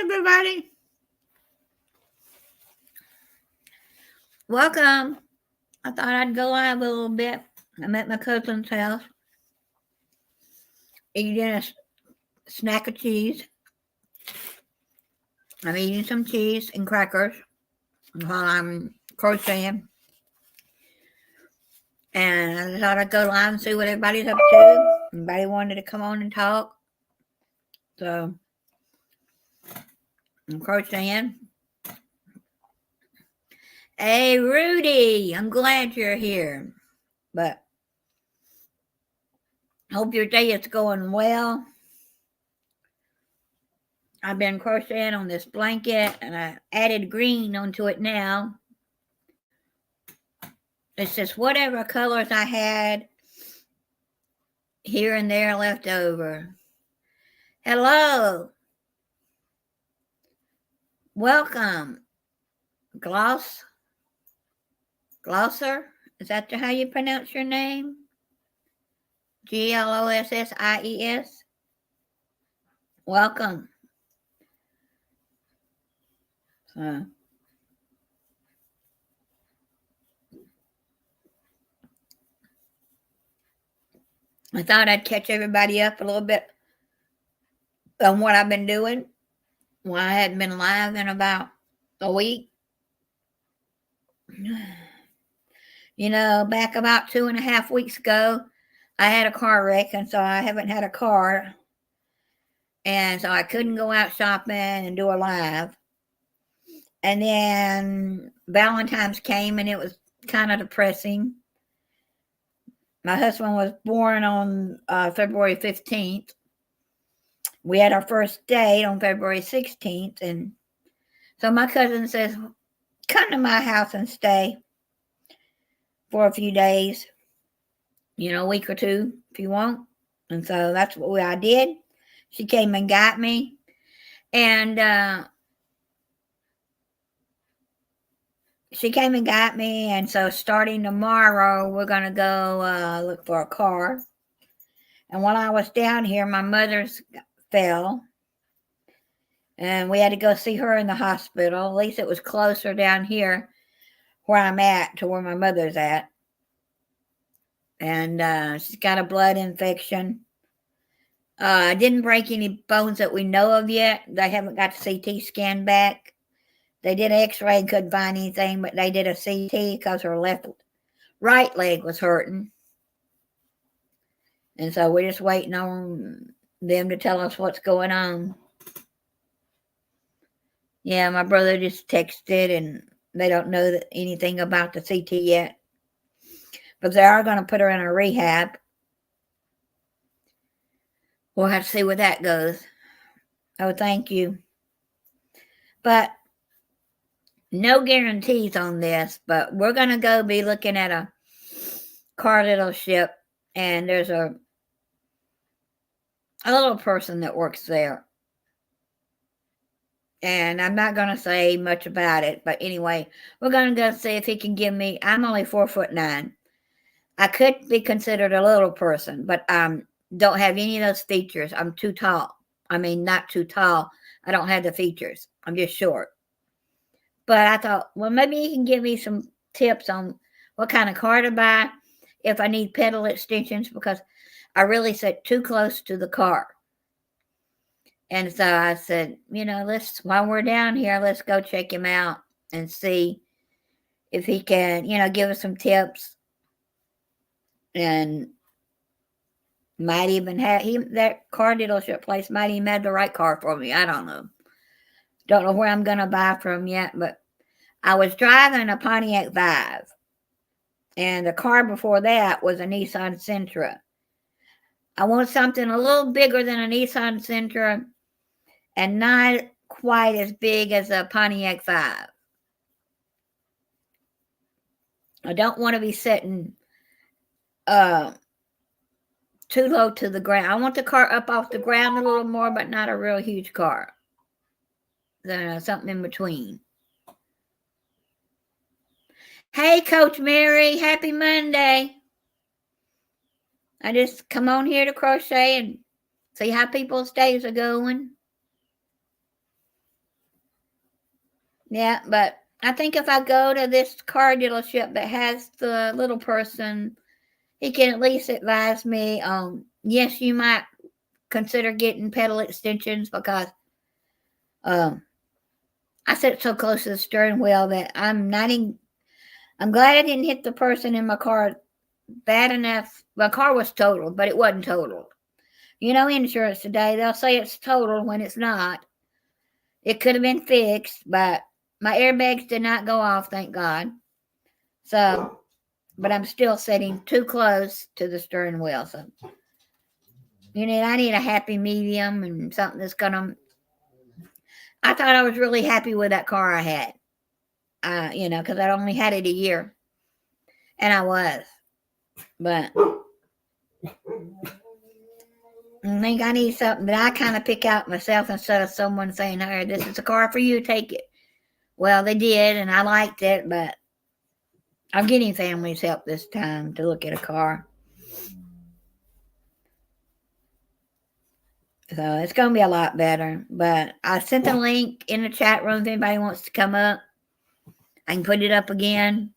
everybody. Welcome. I thought I'd go live a little bit. I'm at my cousin's house eating a snack of cheese. I'm eating some cheese and crackers while I'm crocheting. And I thought I'd go live and see what everybody's up to. Anybody wanted to come on and talk. So I'm crocheting. Hey, Rudy, I'm glad you're here. But hope your day is going well. I've been crocheting on this blanket and I added green onto it now. It's just whatever colors I had here and there left over. Hello. Welcome. Glosser? Is that how you pronounce your name? Glossis? Welcome. I thought I'd catch everybody up a little bit on what I've been doing. Well, I hadn't been live in about a week. You know, back about 2.5 weeks ago, I had a car wreck, and so I haven't had a car. And so I couldn't go out shopping and do a live. And then Valentine's came, and it was kind of depressing. My husband was born on February 15th. We had our first date on February 16th. And so my cousin says, come to my house and stay for a few days, a week or two if you want. And so that's what I did. She came and got me. And and so starting tomorrow, we're going to go look for a car. And while I was down here, my mother's fell. And we had to go see her in the hospital. At least it was closer down here where I'm at to where my mother's at. And she's got a blood infection. Didn't break any bones that we know of yet. They haven't got the CT scan back. They did an x-ray and couldn't find anything, but they did a CT because her right leg was hurting. And so we're just waiting on them to tell us what's going on. Yeah, my brother just texted, and they don't know anything about the CT yet. But they are going to put her in a rehab. We'll have to see where that goes. Oh, thank you. But no guarantees on this, but we're going to go be looking at a car dealership, and there's a little person that works there. And I'm not going to say much about it, but anyway, we're going to go see if he can give me, I'm only 4'9". I could be considered a little person, but don't have any of those features. I'm too tall. I mean, not too tall. I don't have the features. I'm just short. But I thought, well, maybe he can give me some tips on what kind of car to buy, if I need pedal extensions, because I really sit too close to the car. And so I said, while we're down here, let's go check him out and see if he can, give us some tips. And might even have that car dealership place might even have the right car for me. I don't know. Don't know where I'm going to buy from yet, but I was driving a Pontiac Vive. And the car before that was a Nissan Sentra. I want something a little bigger than a Nissan Sentra and not quite as big as a Pontiac Vive. I don't want to be sitting too low to the ground. I want the car up off the ground a little more, but not a real huge car. Something in between. Hey, Coach Mary, happy Monday. I just come on here to crochet and see how people's days are going. Yeah, but I think if I go to this car dealership that has the little person, he can at least advise me on, yes, you might consider getting pedal extensions because um, I sit so close to the steering wheel that I'm not in. I'm glad I didn't hit the person in my car bad enough. My car was totaled, but it wasn't totaled. You know, insurance today, they'll say it's totaled when it's not. It could have been fixed, but my airbags did not go off, thank God. So, but I'm still sitting too close to the steering wheel. So, I need a happy medium and something that's gonna. I thought I was really happy with that car I had. Because I'd only had it a year, and I was. But I think I need something that I kind of pick out myself instead of someone saying, "Hey, this is a car for you. Take it." Well, they did, and I liked it, but I'm getting family's help this time to look at a car. So it's going to be a lot better. But I sent the link in the chat room if anybody wants to come up. I can put it up again.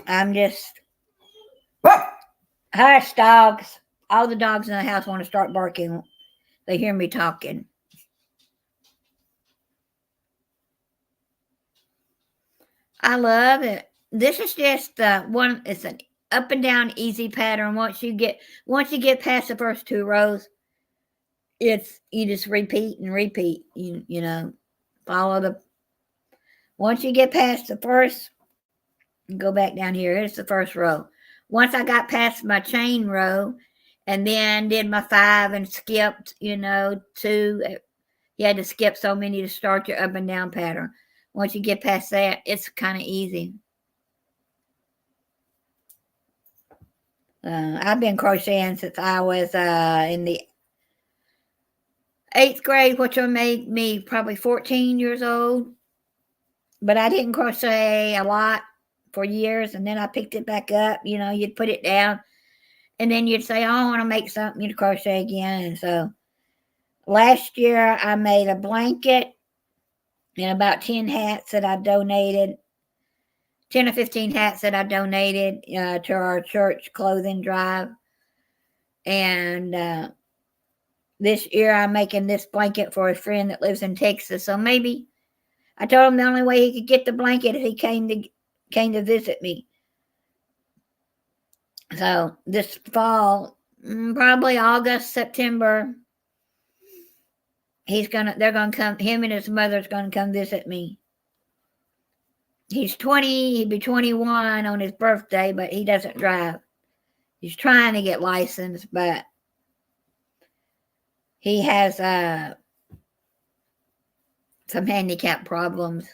I'm just. Hush, dogs. All the dogs in the house want to start barking. They hear me talking. I love it. This is just one. It's an up and down easy pattern. Once you get past the first two rows, you just repeat and repeat. Follow the. Once you get past the first, go back down here. Here's the first row. Once I got past my chain row, and then did my 5 and skipped, 2. You had to skip so many to start your up and down pattern. Once you get past that, it's kind of easy. I've been crocheting since I was in the 8th grade, which will make me probably 14 years old. But I didn't crochet a lot for years, and then I picked it back up. You'd put it down, and then you'd say, "Oh, I want to make something," you'd crochet again. And so last year I made a blanket and about 10 hats that I donated. 10 or 15 hats that I donated to our church clothing drive. And this year I'm making this blanket for a friend that lives in Texas. So maybe I told him the only way he could get the blanket if he came to visit me. So this fall, probably August, September, they're gonna come. Him and his mother's gonna come visit me. He's 20. He'd be 21 on his birthday, but he doesn't drive. He's trying to get licensed, but he has some handicap problems.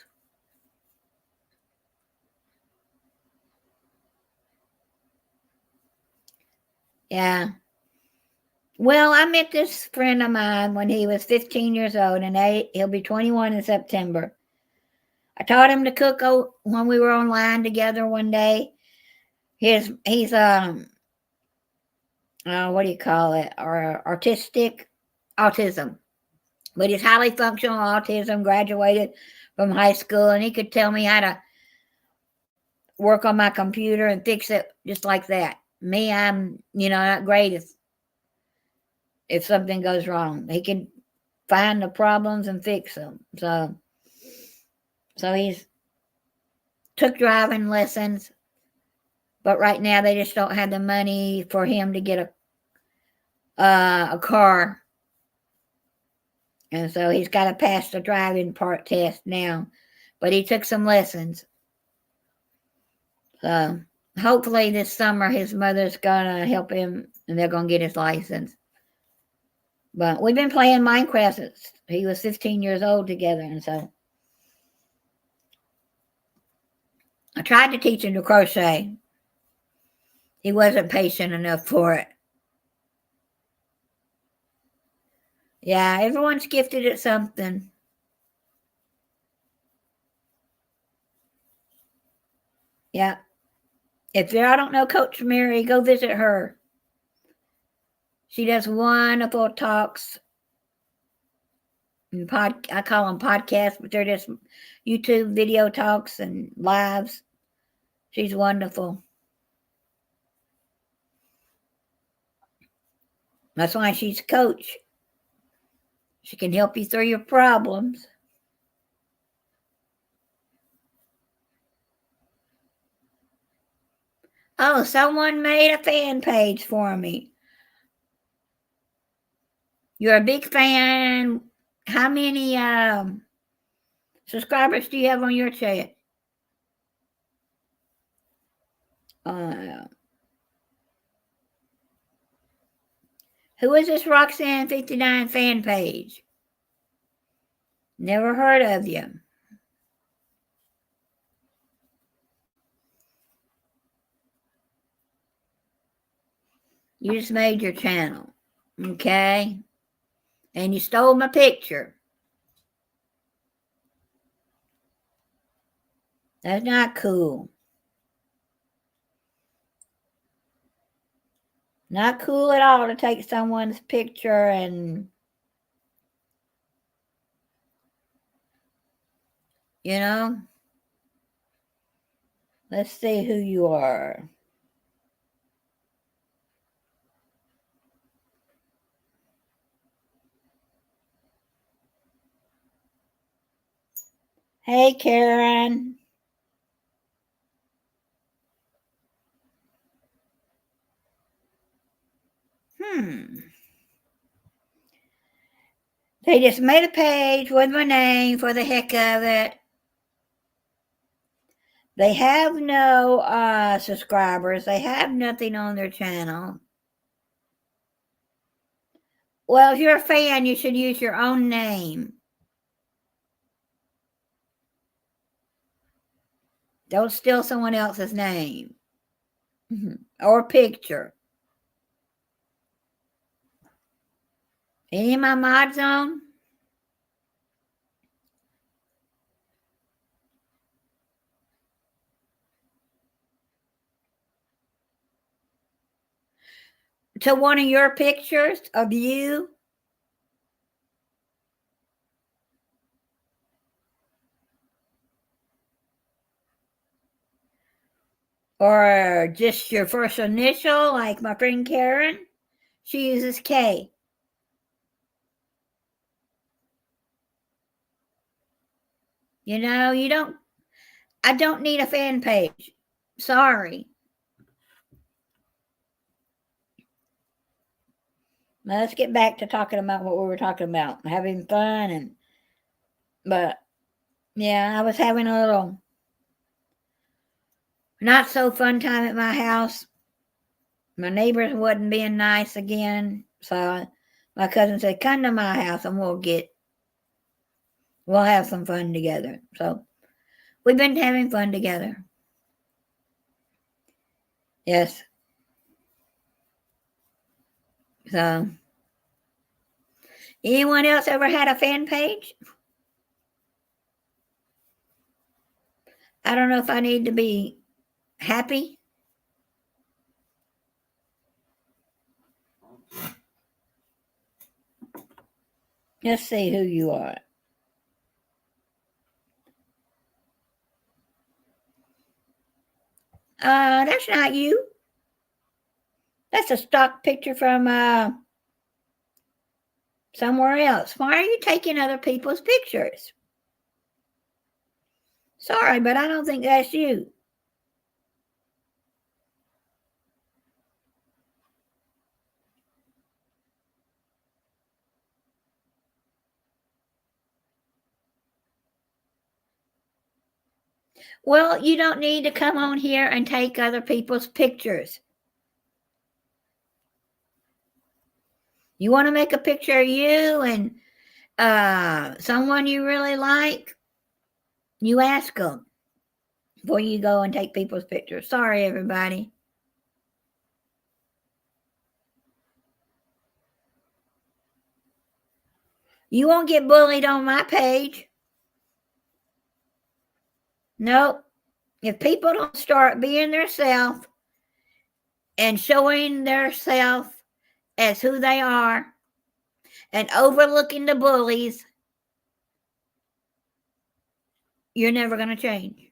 Yeah. Well, I met this friend of mine when he was 15 years old, and he'll be 21 in September. I taught him to cook when we were online together one day. He's what do you call it? Or autism, but he's highly functional autism. Graduated from high school, and he could tell me how to work on my computer and fix it just like that. Me, I'm not great if something goes wrong. He can find the problems and fix them. So he's took driving lessons, but right now they just don't have the money for him to get a car, and so he's got to pass the driving part test now. But he took some lessons, so hopefully this summer his mother's gonna help him, and they're gonna get his license. But we've been playing Minecraft since he was 15 years old together, and so I tried to teach him to crochet. He wasn't patient enough for it. Yeah, everyone's gifted at something. Yeah. If I don't know Coach Mary, go visit her. She does wonderful talks And I call them podcasts, but they're just YouTube video talks and lives. She's wonderful. That's why she's a coach. She can help you through your problems. Oh, someone made a fan page for me. You're a big fan. How many subscribers do you have on your chat? Who is this Roxanne59 fan page? Never heard of you. You just made your channel, okay? And you stole my picture. That's not cool. Not cool at all to take someone's picture and, you know. Let's see who you are. Hey, Karen. They just made a page with my name for the heck of it. They have no subscribers. They have nothing on their channel. Well, if you're a fan, you should use your own name. Don't steal someone else's name or picture. Any of my mods on? To one of your pictures of you? Or just your first initial, like my friend Karen? She uses K. You know, I don't need a fan page. Sorry. Now let's get back to talking about what we were talking about, having fun but yeah, I was having a little not so fun time at my house. My neighbors wasn't being nice again, so my cousin said, "Come to my house and we'll have some fun together." So we've been having fun together. Yes. So, anyone else ever had a fan page? I don't know if I need to be happy. Let's see who you are. That's not you. That's a stock picture from somewhere else. Why are you taking other people's pictures? Sorry, but I don't think that's you. Well, you don't need to come on here and take other people's pictures. You want to make a picture of you and someone you really like, you ask them before you go and take people's pictures. Sorry, everybody. You won't get bullied on my page. Nope. If people don't start being themselves and showing themselves as who they are and overlooking the bullies, you're never going to change.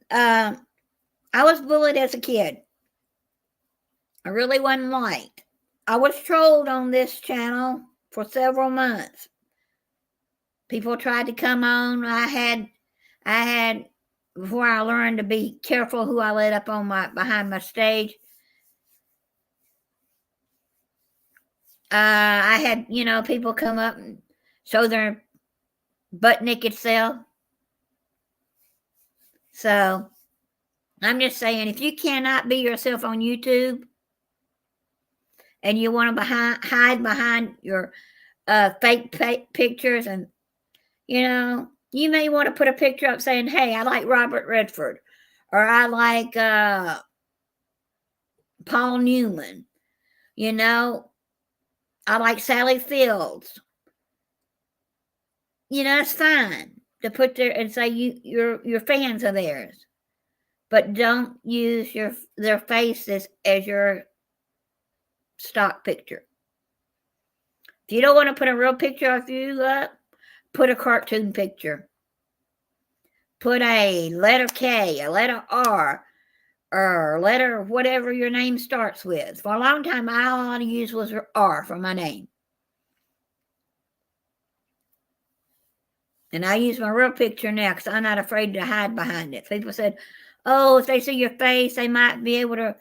I was bullied as a kid. I really wasn't liked. I was trolled on this channel for several months. People tried to come on. I had before I learned to be careful who I let up on behind my stage. I had, people come up and show their butt naked self. So I'm just saying, if you cannot be yourself on YouTube and you want to hide behind your fake pictures, and you may want to put a picture up saying, "Hey, I like Robert Redford," or "I like Paul Newman," "I like Sally Fields." It's fine to put there and say you're fans of theirs, but don't use their faces as your stock picture. If you don't want to put a real picture of you up, put a cartoon picture. Put a letter K, a letter R, or letter whatever your name starts with. For a long time, all I used was R for my name. And I use my real picture now because I'm not afraid to hide behind it. People said, "Oh, if they see your face, they might be able to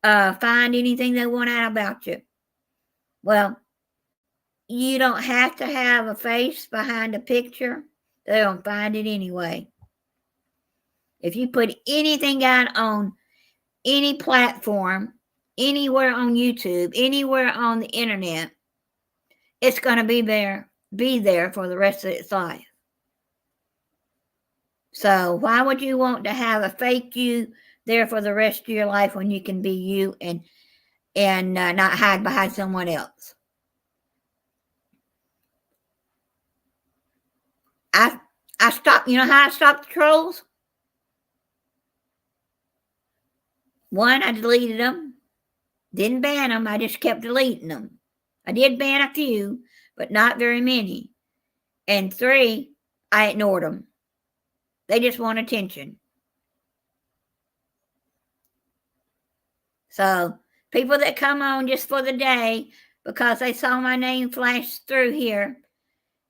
find anything they want out about you." Well, you don't have to have a face behind a picture. They don't find it anyway. If you put anything out on any platform, anywhere on YouTube, anywhere on the internet, it's going to be there for the rest of its life. So why would you want to have a fake you there for the rest of your life when you can be you and not hide behind someone else? I stopped. You know how I stopped the trolls? One, I deleted them. Didn't ban them. I just kept deleting them. I did ban a few, but not very many. And 3, I ignored them. They just want attention. So people that come on just for the day because they saw my name flash through here,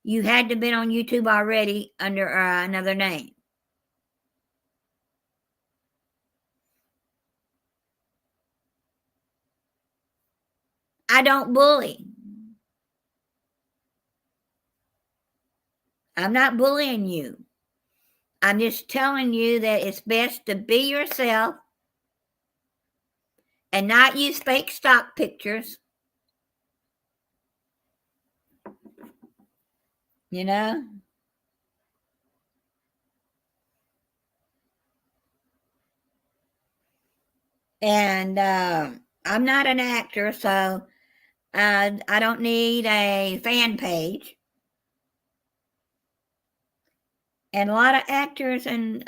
you had to been on YouTube already under another name. I don't bully. I'm not bullying you. I'm just telling you that it's best to be yourself and not use fake stock pictures. And I'm not an actor, so I don't need a fan page. And a lot of actors and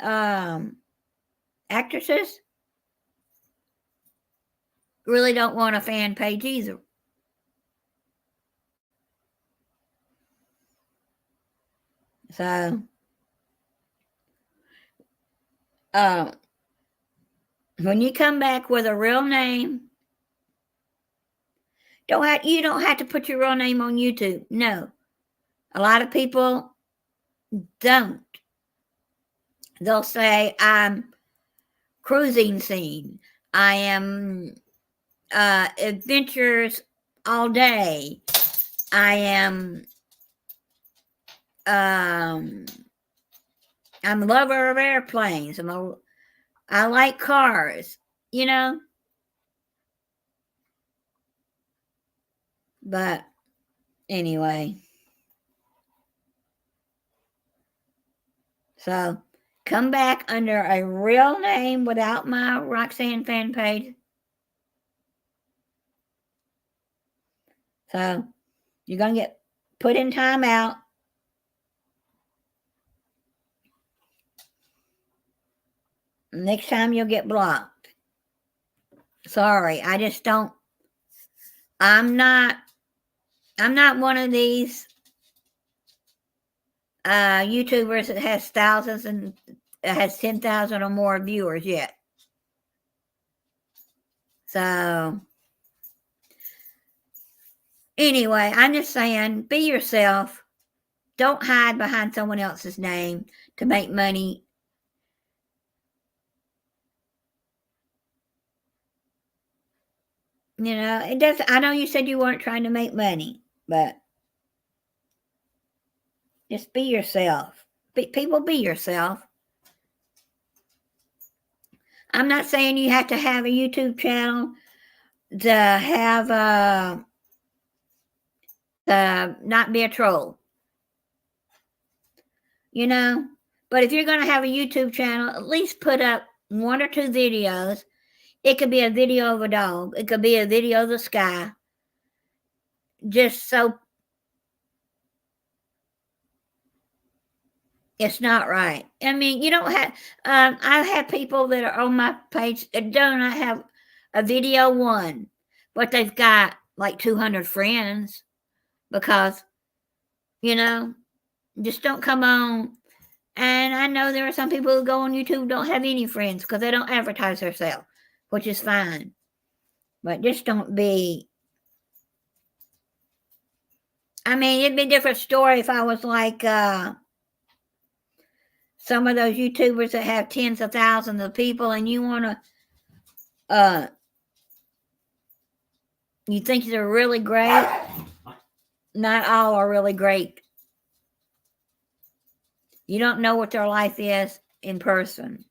actresses really don't want a fan page either. So, when you come back with a real name, you don't have to put your real name on YouTube. No, a lot of people don't. They'll say, "I'm cruising scene. I am adventures all day. I am I'm a lover of airplanes. I like cars, But anyway, so come back under a real name without my Roxanne fan page. So you're going to get put in timeout. Next time you'll get blocked. Sorry, I just don't I'm not one of these YouTubers that has thousands and has 10,000 or more viewers yet. So anyway, I'm just saying, be yourself. Don't hide behind someone else's name to make money. You know, it does. I know you said you weren't trying to make money, but just be yourself. People, be yourself. I'm not saying you have to have a YouTube channel to have to not be a troll. You know, but if you're going to have a YouTube channel, at least put up 1 or 2 videos. It could be a video of a dog. It could be a video of the sky. Just so it's not right. I mean, you don't have. I've had people that are on my page that do not have a video one, but they've got like 200 friends because, you know, just don't come on. And I know there are some people who go on YouTube who don't have any friends because they don't advertise themselves, which is fine. But just don't be. I mean, it'd be a different story if I was like some of those YouTubers that have tens of thousands of people and you want to, you think they're really great. Not all are really great. You don't know what their life is in person.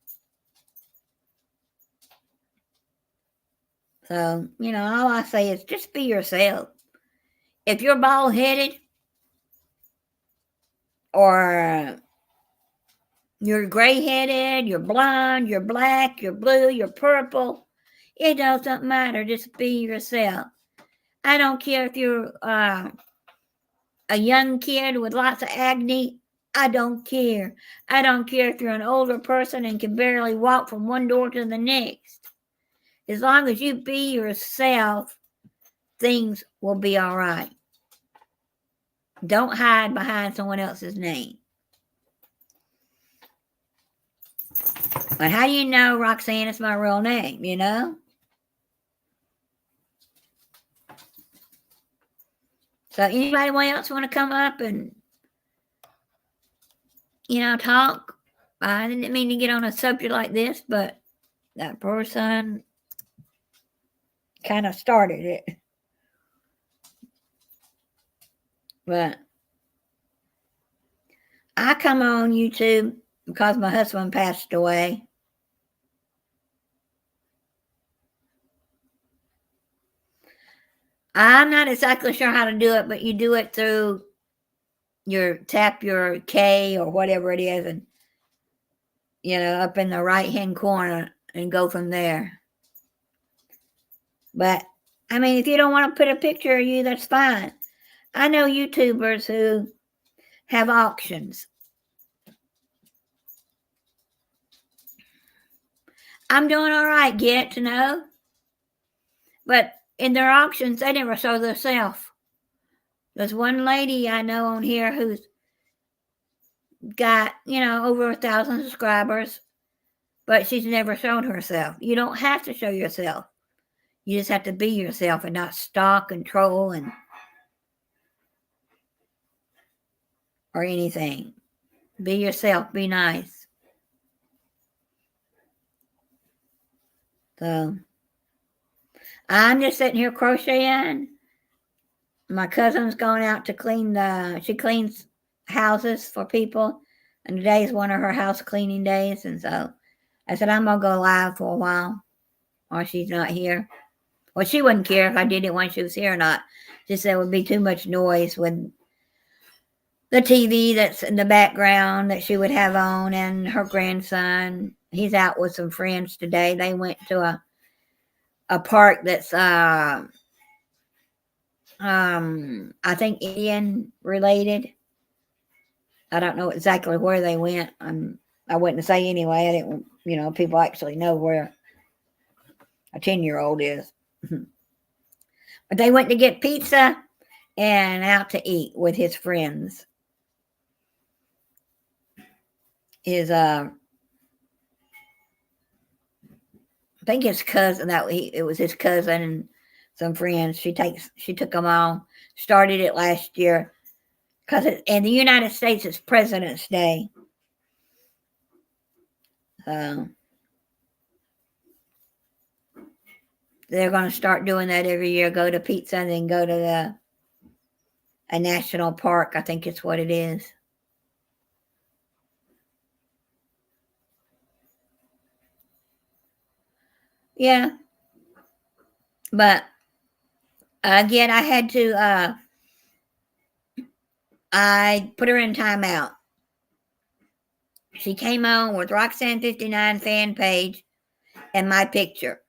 So, you know, all I say is just be yourself. If you're bald-headed or you're gray-headed, you're blonde, you're black, you're blue, you're purple, it doesn't matter. Just be yourself. I don't care if you're a young kid with lots of acne. I don't care. I don't care if you're an older person and can barely walk from one door to the next. As long as you be yourself, things will be all right. Don't hide behind someone else's name. But how do you know Roxanne is my real name, you know? So anybody else want to come up and, you know, talk? I didn't mean to get on a subject like this, but that person kind of started it. But I come on YouTube because my husband passed away. I'm not exactly sure how to do it, but you do it through tap your K or whatever it is, and, you know, up in the right-hand corner and go from there. But, I mean, if you don't want to put a picture of you, that's fine. I know YouTubers who have auctions. I'm doing all right, get to know. But in their auctions, they never show themselves. There's one lady I know on here who's got, you know, over 1,000 subscribers, but she's never shown herself. You don't have to show yourself. You just have to be yourself and not stalk and troll and or anything. Be yourself. Be nice. So I'm just sitting here crocheting. My cousin's going out to clean she cleans houses for people, and today's one of her house cleaning days, and so I said I'm gonna go live for a while while she's not here. Well, she wouldn't care if I did it when she was here or not. She said it would be too much noise with the TV that's in the background that she would have on, and her grandson. He's out with some friends today. They went to a park that's I think Indian related. I don't know exactly where they went. I wouldn't say anyway. I didn't, you know, people actually know where a 10-year-old is. But they went to get pizza and out to eat with his friends. His I think his cousin, it was his cousin and some friends. She took them all. Started it last year because in the United States it's President's Day. They're going to start doing that every year. Go to pizza and then go to a national park. I think it's what it is. Yeah. But again, I had to, I put her in timeout. She came on with Roxanne59 fan page and my picture.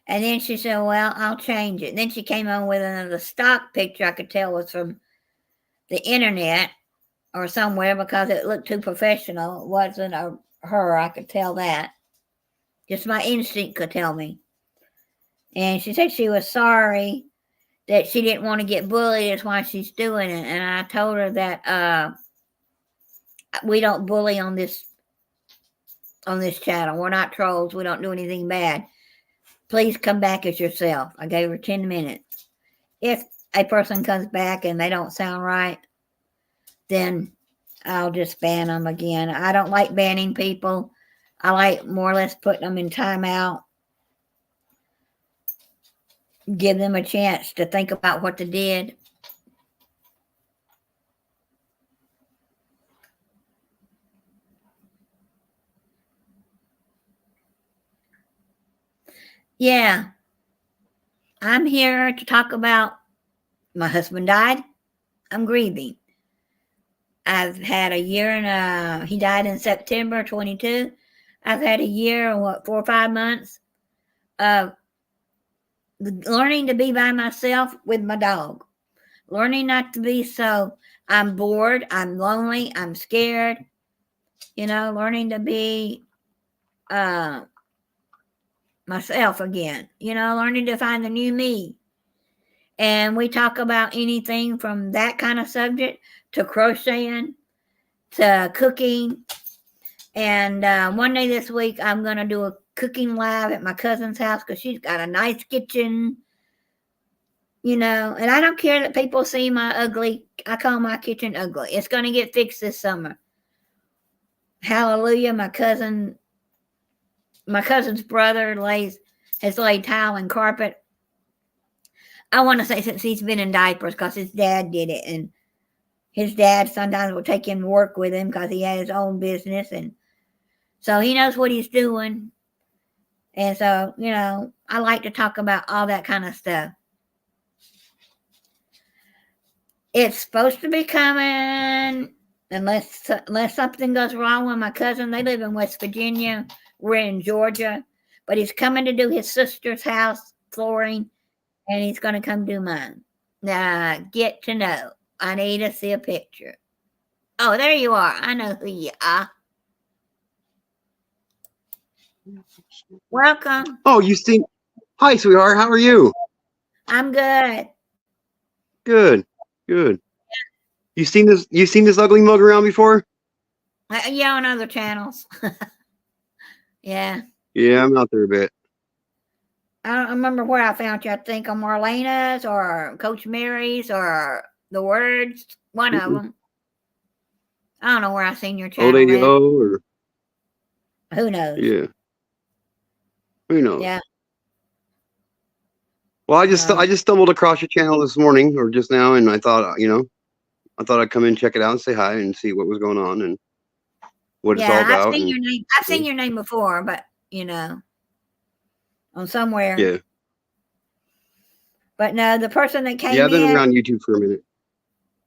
And then she said, well, I'll change it. And then she came on with another stock picture I could tell was from the internet or somewhere because it looked too professional. It wasn't her, I could tell that. Just my instinct could tell me. And she said she was sorry that she didn't want to get bullied. That's why she's doing it. And I told her that we don't bully on this channel. We're not trolls. We don't do anything bad. Please come back as yourself. I gave her 10 minutes. If a person comes back and they don't sound right, then I'll just ban them again. I don't like banning people. I like more or less putting them in timeout. Give them a chance to think about what they did. Yeah. I'm here to talk about my husband died. I'm grieving. I've had a year and he died in September 22. I've had a year and 4 or 5 months of learning to be by myself with my dog. Learning not to be so, I'm bored, I'm lonely, I'm scared. Learning to be myself again. Learning to find the new me. And we talk about anything from that kind of subject to crocheting to cooking. And one day this week, I'm going to do a cooking live at my cousin's house because she's got a nice kitchen, and I don't care that people see my ugly, I call my kitchen ugly. It's going to get fixed this summer. Hallelujah. My cousin's brother has laid tile and carpet. I want to say since he's been in diapers because his dad did it. And his dad sometimes will take him to work with him because he had his own business. And so he knows what he's doing. And so, I like to talk about all that kind of stuff. It's supposed to be coming unless something goes wrong with my cousin. They live in West Virginia. We're in Georgia. But he's coming to do his sister's house flooring. And he's going to come do mine. Now, get to know. I need to see a picture. Oh, there you are. I know who you are. Welcome. Oh, you see. Hi, sweetheart. How are you? I'm good. Good. You seen this ugly mug around before? Yeah, on other channels. Yeah. Yeah, I'm out there a bit. I don't remember where I found you. I think on Marlena's or Coach Mary's or The Words. One of them. I don't know where I seen your channel. Old 80 or who knows? Yeah. Who knows? Yeah. Well, I just stumbled across your channel this morning or just now, and I thought I'd come in and check it out and say hi and see what was going on and what it's all about. I've seen your name. I've seen your name before, but on somewhere. Yeah. But no, the person that came in. Yeah, I've been around YouTube for a minute.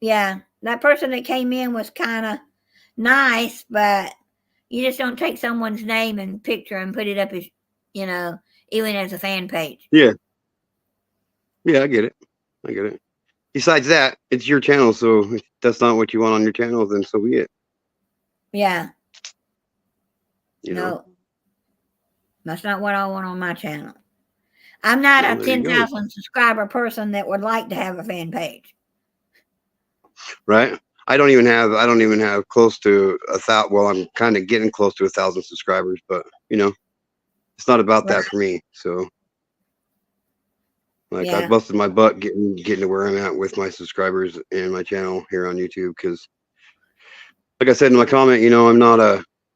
Yeah, that person that came in was kind of nice, but you just don't take someone's name and picture and put it up as, even as a fan page. Yeah. Yeah, I get it. Besides that, it's your channel, so if that's not what you want on your channel, then so be it. Yeah. No, that's not what I want on my channel. I'm not Well, a there you go. 10,000 subscriber person that would like to have a fan page. Right. I don't even have close to 1,000. Well, I'm kind of getting close to 1,000 subscribers, but you know, it's not about that Right. for me. So like I Yeah. busted my butt getting to where I'm at with my subscribers and my channel here on YouTube because like I said in my comment, you know,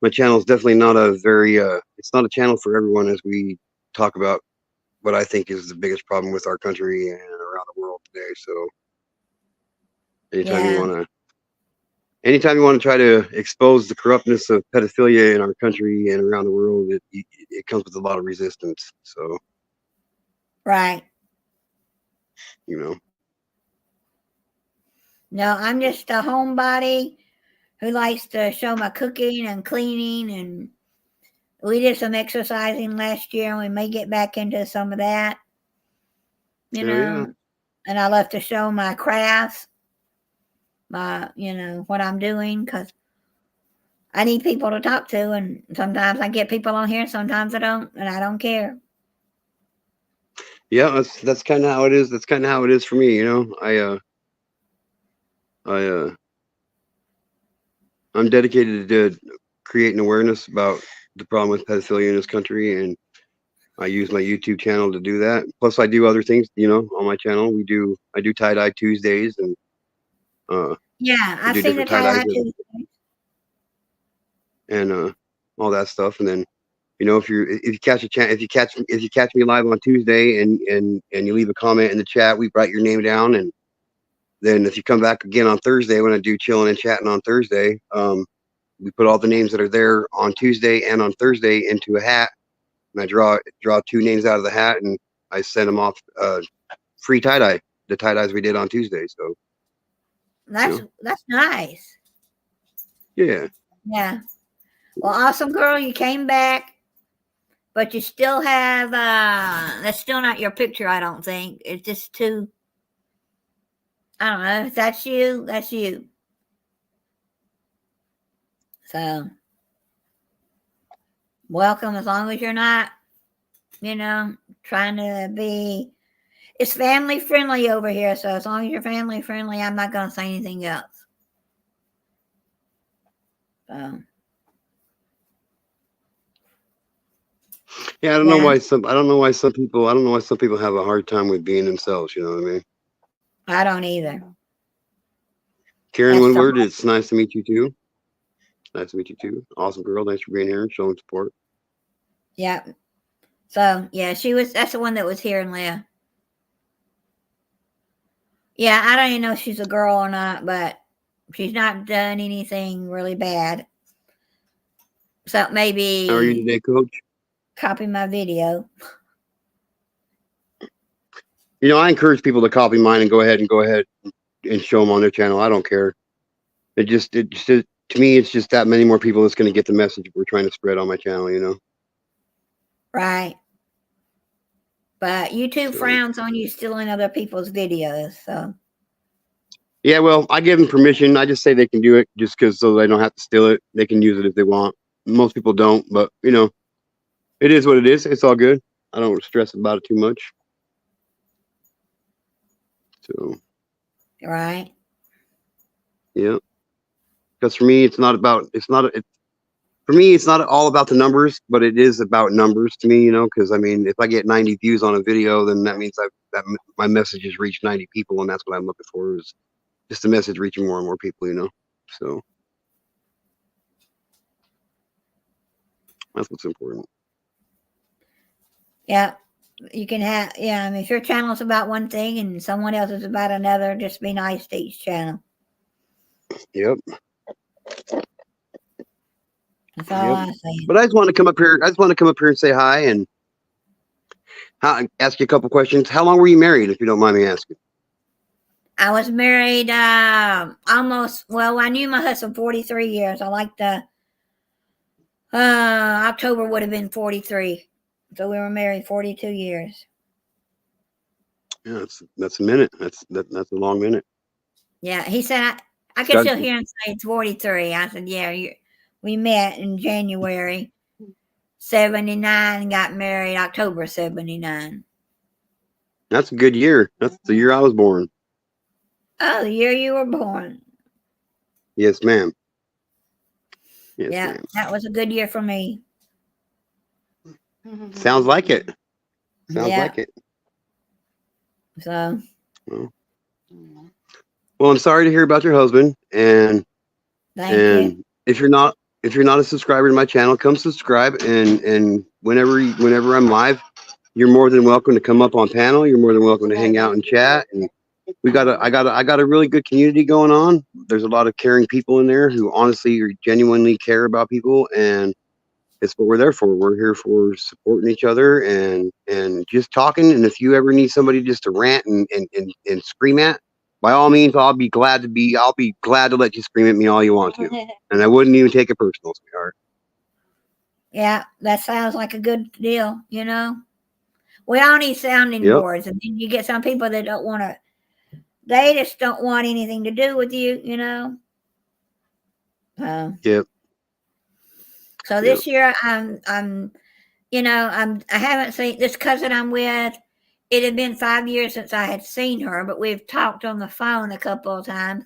my channel is definitely not a very it's not a channel for everyone as we talk about what I think is the biggest problem with our country and around the world today. So anytime you Yeah. want to anytime you want to try to expose the corruptness of pedophilia in our country and around the world, it comes with a lot of resistance. So, Right. you know, No, I'm just a homebody who likes to show my cooking and cleaning, and we did some exercising last year, and we may get back into some of that, you hell yeah. know. And I love to show my crafts, what I'm doing, because I need people to talk to, and sometimes I get people on here, sometimes I don't, and I don't care. Yeah, that's kind of how it is. That's kind of how it is for me. You know, I'm dedicated to creating awareness about the problem with pedophilia in this country, and I use my YouTube channel to do that. Plus, I do other things. You know, on my channel, I do tie dye Tuesdays, and Yeah, we I've do seen the different tie dyes tie-dye too. and all that stuff. And then, you know, if you catch if you catch me live on Tuesday and you leave a comment in the chat, we write your name down, and then if you come back again on Thursday when I do chilling and chatting on Thursday, we put all the names that are there on Tuesday and on Thursday into a hat, and I draw two names out of the hat, and I send them off free tie dye, the tie dyes we did on Tuesday. So That's you know, that's nice. yeah, Yeah. Well, awesome girl, you came back, but you still have that's still not your picture, I don't think. It's just too, I don't know. If that's you, that's you. So welcome, as long as you're not, trying to be, it's family friendly over here. So as long as you're family friendly, I'm not gonna say anything else. So yeah. yeah, I don't know why some people have a hard time with being themselves. You know what I mean? I don't either. Karen That's the Woodward, it's nice to meet you too. Nice to meet you too. Awesome girl. Thanks for being here and showing support. yeah. So yeah, that's the one that was here and left. Yeah, I don't even know if she's a girl or not, but she's not done anything really bad. So How are you maybe today, Coach? copy my video. You know, I encourage people to copy mine and go ahead and show them on their channel. I don't care. To me, it's just that many more people that's going to get the message we're trying to spread on my channel. You know, Right. But YouTube so frowns on you stealing other people's videos. So yeah. Well, I give them permission. I just say they can do it just because so they don't have to steal it. They can use it if they want. Most people don't, but you know, it is what it is. It's all good. I don't stress about it too much. So right. yeah, because for me, for me, it's not all about the numbers, but it is about numbers to me, you know, because I mean, if I get 90 views on a video, then that means my message has reached 90 people, and that's what I'm looking for is just the message reaching more and more people, you know. So that's what's important. Yeah. You can have, yeah, I mean, if your channel's about one thing and someone else is about another, just be nice to each channel. Yep. That's all I'm saying. But I just want to come up here. I just want to come up here and say hi and ask you a couple questions. How long were you married, if you don't mind me asking? I was married well, I knew my husband 43 years. I like the October would have been 43. So we were married 42 years. Yeah, that's a minute. That's a long minute. Yeah, he said I could still hear him say it's 43. I said, yeah, we met in January 79 and got married October 79. That's a good year. That's the year I was born. Oh, the year you were born. Yes, ma'am. Yes, Yeah, ma'am. that was a good year for me. Sounds like it. Sounds Yeah. like it. So Well, well, I'm sorry to hear about your husband, thank you. and if you're not a subscriber to my channel, come subscribe, and whenever I'm live, you're more than welcome to come up on panel. You're more than welcome to hang out and chat. And I got a really good community going on. There's a lot of caring people in there who honestly or genuinely care about people, and it's what we're there for. We're here for supporting each other and just talking. And if you ever need somebody just to rant and scream at, by all means, I'll be glad to let you scream at me all you want to. And I wouldn't even take it personal, sweetheart. Yeah, that sounds like a good deal, you know. We all need sounding Yep. boards, and then you get some people that don't want to. They just don't want anything to do with you, you know. Yep. So this year, I haven't seen this cousin I'm with. It had been 5 years since I had seen her, but we've talked on the phone a couple of times.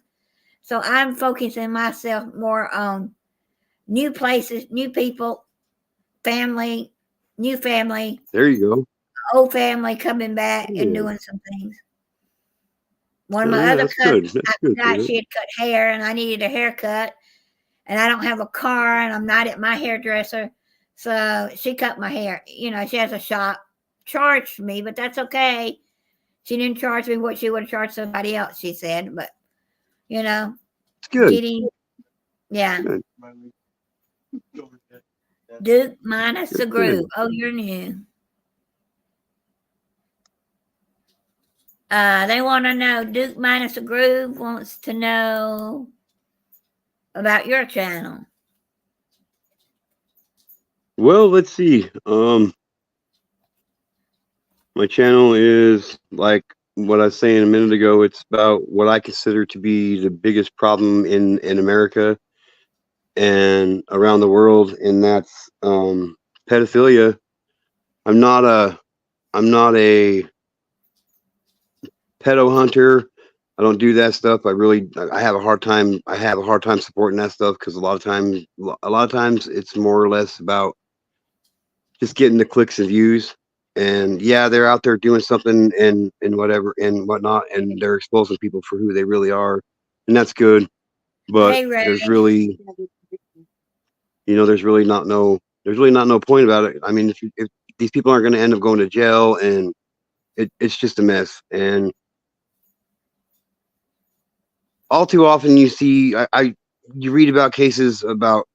So I'm focusing myself more on new places, new people, family, new family, There you go. old family coming back and Yeah. doing some things. One of my other That's cousins, good. That's I good. forgot she had cut hair and I needed a haircut, and I don't have a car and I'm not at my hairdresser. So she cut my hair. You know, she has a shop, charged me, but that's okay. She didn't charge me what she would have charged somebody else, she said. But, you know, It's good. getting, yeah. Good. Duke minus That's the good. groove. Oh, you're new. They want to know, Duke minus the groove wants to know about your channel. Well, let's see. My channel is like what I was saying a minute ago. It's about what I consider to be the biggest problem in America and around the world, and that's pedophilia. I'm not a pedo hunter. I don't do that stuff. I have a hard time. I have a hard time supporting that stuff because a lot of times it's more or less about just getting the clicks and views. And yeah, they're out there doing something and whatever and whatnot, and they're exposing people for who they really are, and that's good. But Hey, Ray. there's really not no point about it. I mean, if these people aren't going to end up going to jail, and it's just a mess. And all too often you read about cases about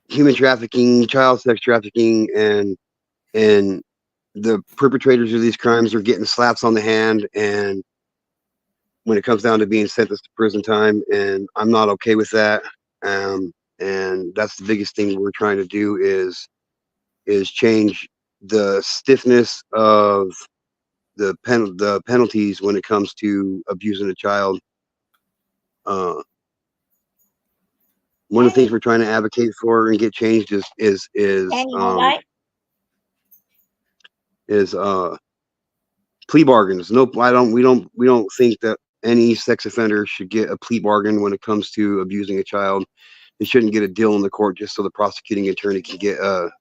human trafficking, child sex trafficking, and the perpetrators of these crimes are getting slaps on the hand, and when it comes down to being sentenced to prison time, and I'm not okay with that. And that's the biggest thing we're trying to do is change the stiffness of the penalties when it comes to abusing a child. One of the things we're trying to advocate for and get changed is plea bargains. Nope, we don't think that any sex offender should get a plea bargain when it comes to abusing a child. They shouldn't get a deal in the court just so the prosecuting attorney can get a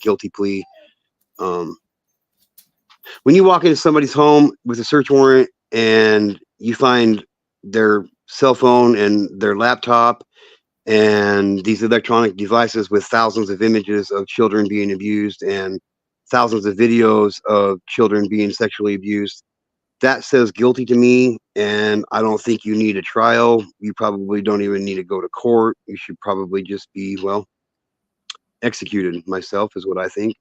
guilty plea. When you walk into somebody's home with a search warrant and you find their cell phone and their laptop and these electronic devices with thousands of images of children being abused and thousands of videos of children being sexually abused, that says guilty to me. And I don't think you need a trial. You probably don't even need to go to court. You should probably just be, well, executed. Myself is what I think.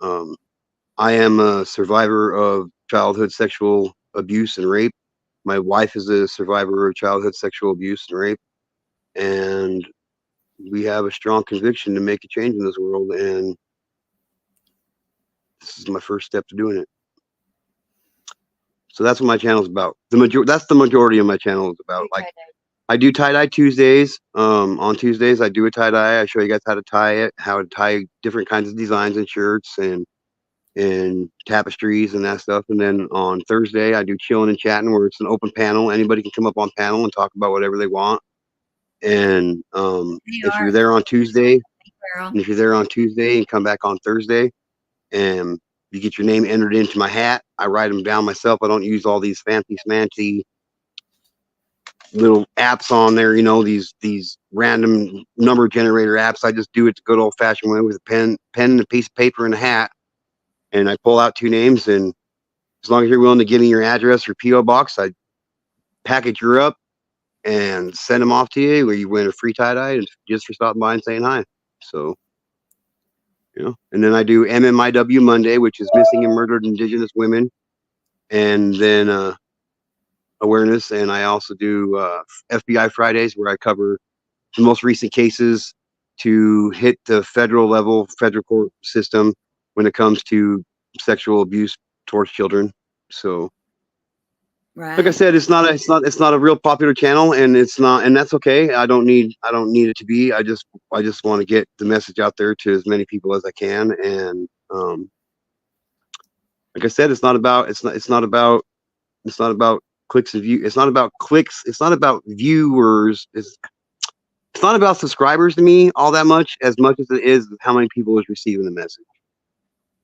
I am a survivor of childhood sexual abuse and rape. My wife is a survivor of childhood sexual abuse and rape. And we have a strong conviction to make a change in this world. And this is my first step to doing it. So that's what my channel is about. That's the majority of my channel is about. Like, I do tie-dye Tuesdays. On Tuesdays, I do a tie-dye. I show you guys how to tie it, how to tie different kinds of designs and shirts. And and tapestries and that stuff. And then on Thursday, I do chilling and chatting, where it's an open panel. Anybody can come up on panel and talk about whatever they want. And They if you're are, there on Tuesday, girl. and if you're there on Tuesday and come back on Thursday, and you get your name entered into my hat, I write them down myself. I don't use all these fancy smancy little apps on there, these random number generator apps. I just do it the good old fashioned way with a pen and a piece of paper and a hat, and I pull out 2 names. And as long as you're willing to give me your address or PO box, I package her up and send them off to you, where you win a free tie dye just for stopping by and saying hi. So, and then I do MMIW Monday, which is Missing and Murdered Indigenous Women, and then awareness. And I also do FBI Fridays, where I cover the most recent cases to hit the federal court system when it comes to sexual abuse towards children. So, Right. like I said, it's not a real popular channel, and that's okay. I don't need it to be. I just want to get the message out there to as many people as I can. And like I said, it's not about clicks and views. It's not about clicks. It's not about viewers. It's not about subscribers to me all that much as it is how many people is receiving the message.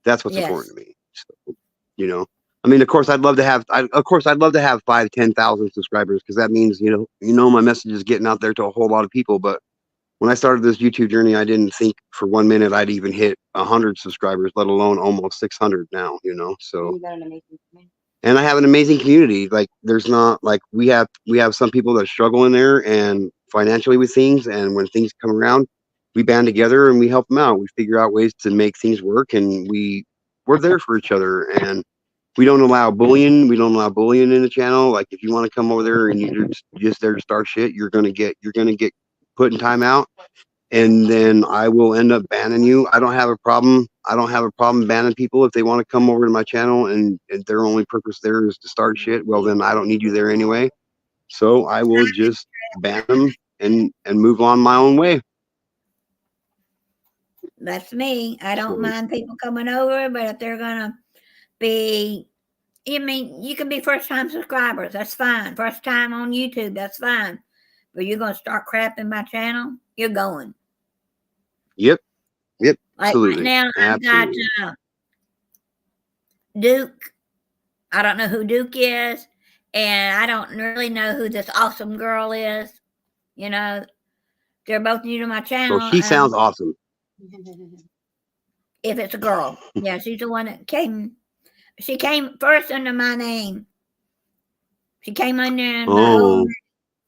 That's what's important to me. So, I mean, of course, I'd love to have 5,000 to 10,000 subscribers, because that means, my message is getting out there to a whole lot of people. But when I started this YouTube journey, I didn't think for 1 minute I'd even hit 100 subscribers, let alone almost 600 now, so. You got an amazing community. And I have an amazing community. Like, there's not, like, we have some people that struggle in there and financially with things. And when things come around, we band together and we help them out. We figure out ways to make things work, and we're there for each other. And we don't allow bullying. We don't allow bullying in the channel. Like, if you want to come over there and you're just there to start shit, you're gonna get put in timeout, and then I will end up banning you. I don't have a problem banning people if they want to come over to my channel and their only purpose there is to start shit. Well, then I don't need you there anyway. So I will just ban them and move on my own way. That's me. I don't mind people coming over, but if they're gonna be, you can be first time subscribers, that's fine. First time on YouTube, that's fine. But you're gonna start crapping my channel, you're going. Yep. Like Absolutely. right now, I've got Duke. I don't know who Duke is, and I don't really know who this awesome girl is. They're both new to my channel. Well, she sounds awesome. If it's a girl, yeah, she's the one that came. She came first under my name. She came under my own.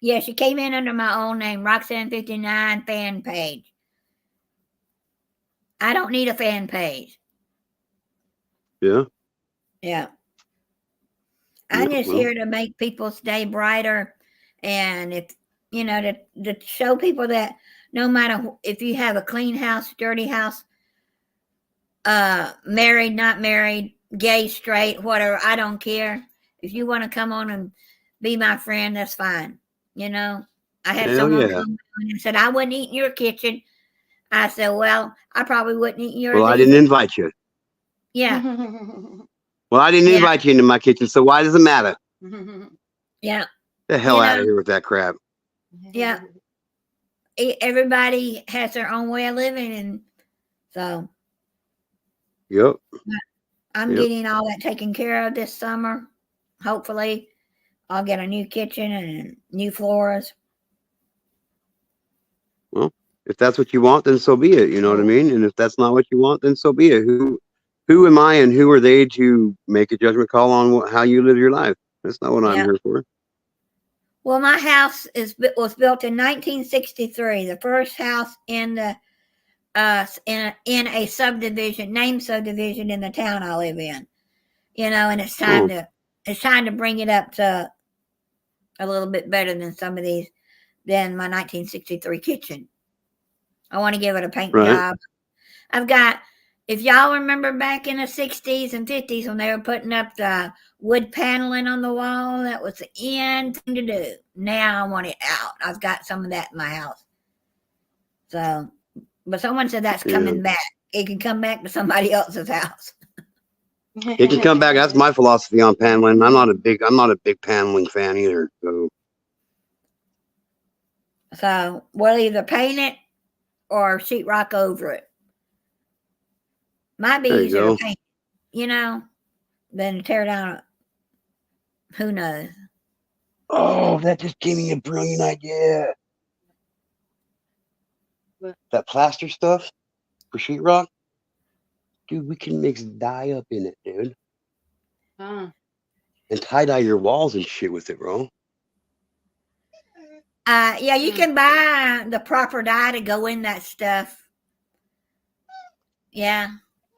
Yeah, she came in under my own name, Roxanne59 fan page. I don't need a fan page. Yeah. Yeah. I'm just here to make people's day brighter, and to show people that no matter if you have a clean house, dirty house, married, not married, gay, straight, whatever, I don't care. If you want to come on and be my friend, that's fine. I had someone come on and said, I wouldn't eat in your kitchen. I said, well, I probably wouldn't eat in yours. Well, I didn't invite you. Yeah. Well, I didn't invite you into my kitchen, so why does it matter? Yeah. The hell out of here with that crap. Yeah. Everybody has their own way of living, and so. Yep. I'm getting all that taken care of this summer. Hopefully, I'll get a new kitchen and new floors. Well, if that's what you want, then so be it. You know what I mean? And if that's not what you want, then so be it. Who am I and who are they to make a judgment call on how you live your life? That's not what I'm here for. Well, my house was built in 1963, the first house in the in a subdivision, named subdivision in the town I live in. And it's time to bring it up to a little bit better than than my 1963 kitchen. I want to give it a paint job. I've got, if y'all remember back in the 60s and 50s when they were putting up the wood paneling on the wall, that was the end thing to do. Now I want it out. I've got some of that in my house. So, but someone said that's coming back. It can come back to somebody else's house. It can come back. That's my philosophy on paneling. I'm not a big paneling fan either. So we'll either paint it or sheetrock over it. Might be There you easier go. to paint, than tear down. Who knows? Oh, that just gave me a brilliant idea. What? That plaster stuff for sheetrock, dude. We can mix dye up in it, dude, Huh. and tie dye your walls and shit with it, bro. Yeah, you can buy the proper dye to go in that stuff. Yeah.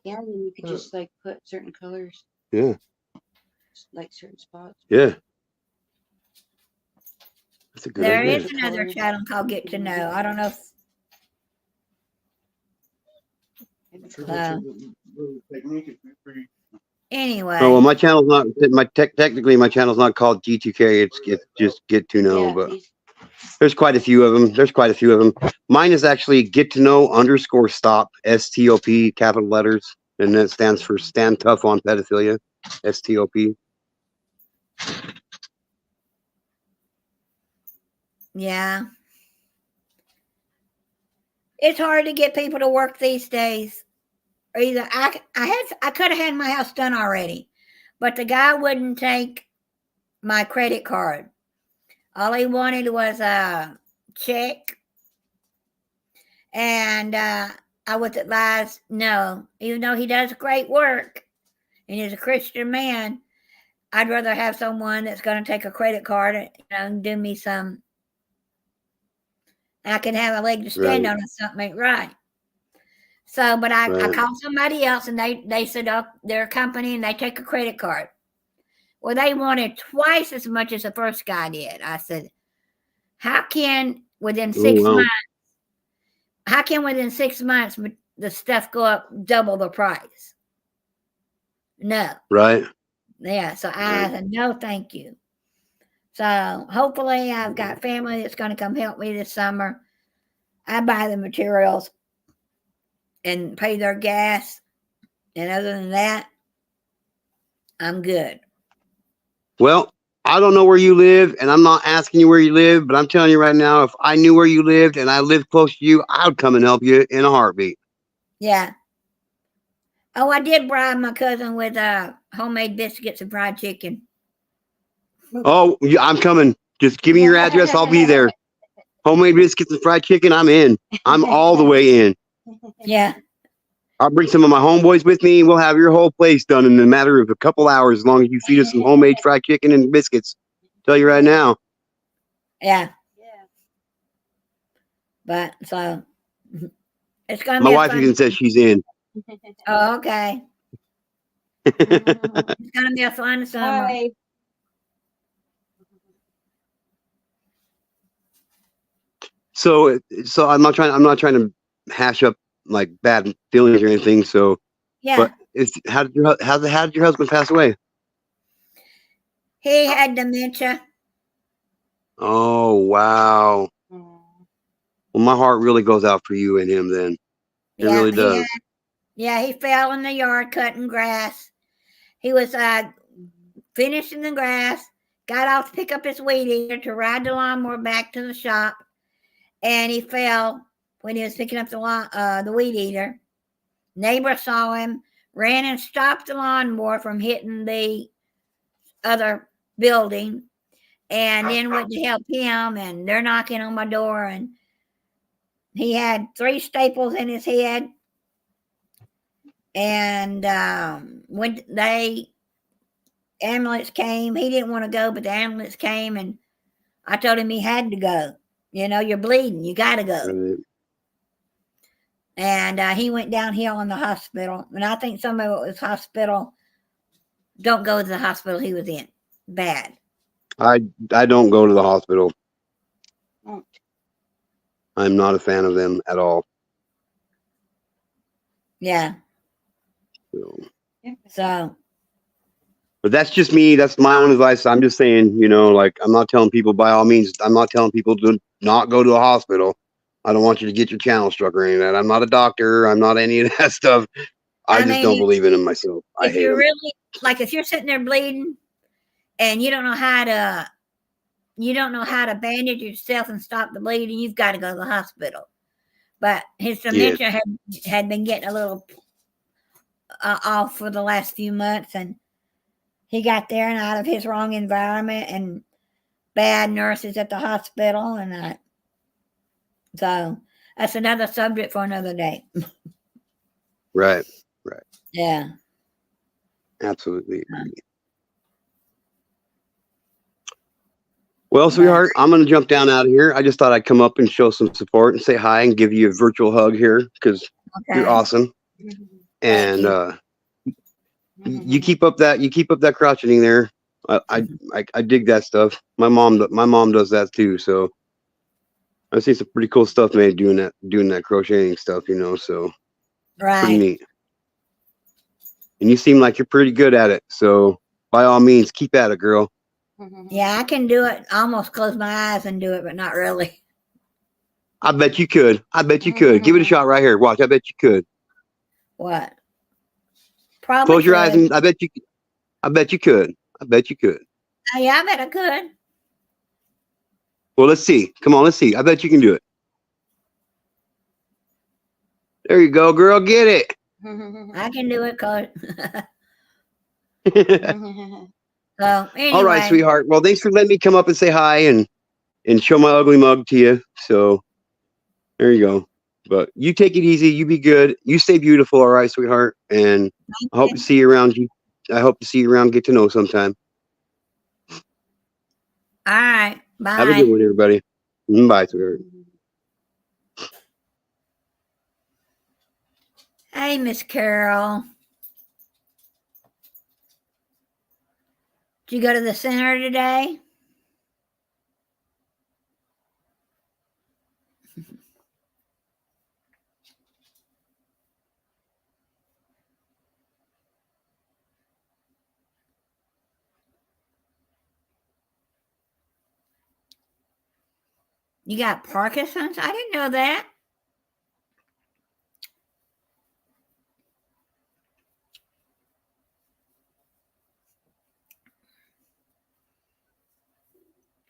Yeah, then you could just like put certain colors, Yeah, like certain spots. yeah. That's a good There idea. is another channel called Get to Know. I don't know if anyway. Oh well, my channel's not technically my channel's not called G2K. It's just Get to Know, Yeah, but there's quite a few of them. Mine is actually Get to Know _stop STOP capital letters, and that stands for Stand Tough on Pedophilia. STOP. Yeah. It's hard to get people to work these days. Or either I could have had my house done already, but the guy wouldn't take my credit card. All he wanted was a check. And I was advised, no, even though he does great work and he's a Christian man, I'd rather have someone that's going to take a credit card and do me some. I can have a leg to stand on if something ain't right. So, but I called somebody else and they said, oh, they're a company and they take a credit card. Well, they wanted twice as much as the first guy did. I said, how can within 6 months, the stuff go up double the price? No. Right. Yeah. So I said, no, thank you. So hopefully I've got family that's going to come help me this summer. I buy the materials and pay their gas. And other than that, I'm good. Well, I don't know where you live, and I'm not asking you where you live, but I'm telling you right now, if I knew where you lived and I lived close to you, I would come and help you in a heartbeat. Yeah. Oh, I did bribe my cousin with homemade biscuits and fried chicken. Oh, yeah, I'm coming. Just give me your address. I'll be there. Homemade biscuits and fried chicken. I'm in. I'm all the way in. Yeah. I'll bring some of my homeboys with me, and we'll have your whole place done in a matter of a couple hours, as long as you feed us some homemade fried chicken and biscuits. Tell you right now. Yeah. Yeah. But so it's gonna My be wife even says she's in. Oh, okay. It's gonna be a fun summer. Hi. So I'm not trying to hash up like bad feelings or anything. So, Yeah. but how did your husband pass away? He had dementia. Oh wow. Aw. Well, my heart really goes out for you and him. Then it really does. He fell in the yard cutting grass. He was finishing the grass, got off to pick up his weed eater to ride the lawnmower back to the shop, and he fell when he was picking up the weed eater. Neighbor saw him, ran and stopped the lawnmower from hitting the other building, and then went to help him, and they're knocking on my door, and he had 3 staples in his head. And when ambulance came, he didn't want to go, but the ambulance came, and I told him he had to go. You're bleeding, you got to go. Right. And he went downhill in the hospital, and I think some of it was hospital. Don't go to the hospital he was in. Bad. I don't go to the hospital. Won't. I'm not a fan of them at all. Yeah. So. But that's just me. That's my own advice. I'm just saying, like, I'm not telling people by all means. I'm not telling people to not go to the hospital. I don't want you to get your channel struck or any of that. I'm not a doctor. I'm not any of that stuff. I I just mean, don't believe in them myself. I if hate you're them. really like if you're sitting there bleeding and you don't know how to bandage yourself and stop the bleeding, you've got to go to the hospital. But his Yeah. dementia had been getting a little off for the last few months, and he got there and out of his wrong environment and bad nurses at the hospital, and so that's another subject for another day. Right. Right. Yeah. Absolutely Yeah. agree. Well, But sweetheart, I'm going to jump down out of here. I just thought I'd come up and show some support and say hi and give you a virtual hug here because you're okay. awesome. Thank And you. you keep up that crotcheting there. I dig that stuff. My mom does that too. So I've seen some pretty cool stuff made doing that crocheting stuff. So pretty Right. neat. And you seem like you're pretty good at it. So by all means, keep at it, girl. Yeah, I can do it. I almost close my eyes and do it, but not really. I bet you could. Give it a shot right here. Watch. I bet you could. What? Probably Close your eyes could. and I bet you could. I bet you could. Yeah, I bet I could. Well, let's see. Come on, let's see. I bet you can do it. There you go, girl. Get it. I can do it, cause so All right, anyway, sweetheart. Well, thanks for letting me come up and say hi and show my ugly mug to you. So there you go. But you take it easy. You be good. You stay beautiful. All right, sweetheart. And I hope to see you around. I hope to see you around. Get to know sometime. all right. Bye. Have a good one, everybody. Bye, sweetheart. Hey, Miss Carol. Did you go to the center today? You got Parkinson's? I didn't know that.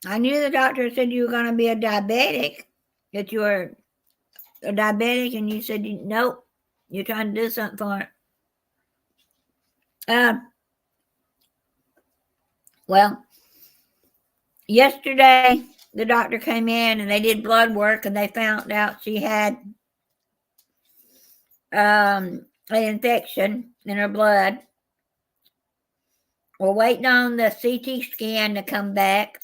I knew the doctor said you were going to be a diabetic, that you were a diabetic, and you said, nope, you're trying to do something for it. Well, yesterday the doctor came in and they did blood work and they found out she had an infection in her blood. We're waiting on the CT scan to come back.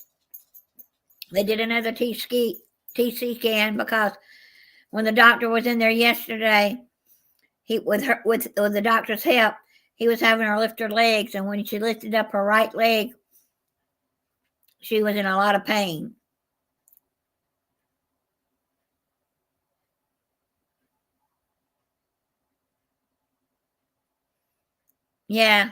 They did another TC scan because when the doctor was in there yesterday, with the doctor's help, he was having her lift her legs, and when she lifted up her right leg, she was in a lot of pain. Yeah.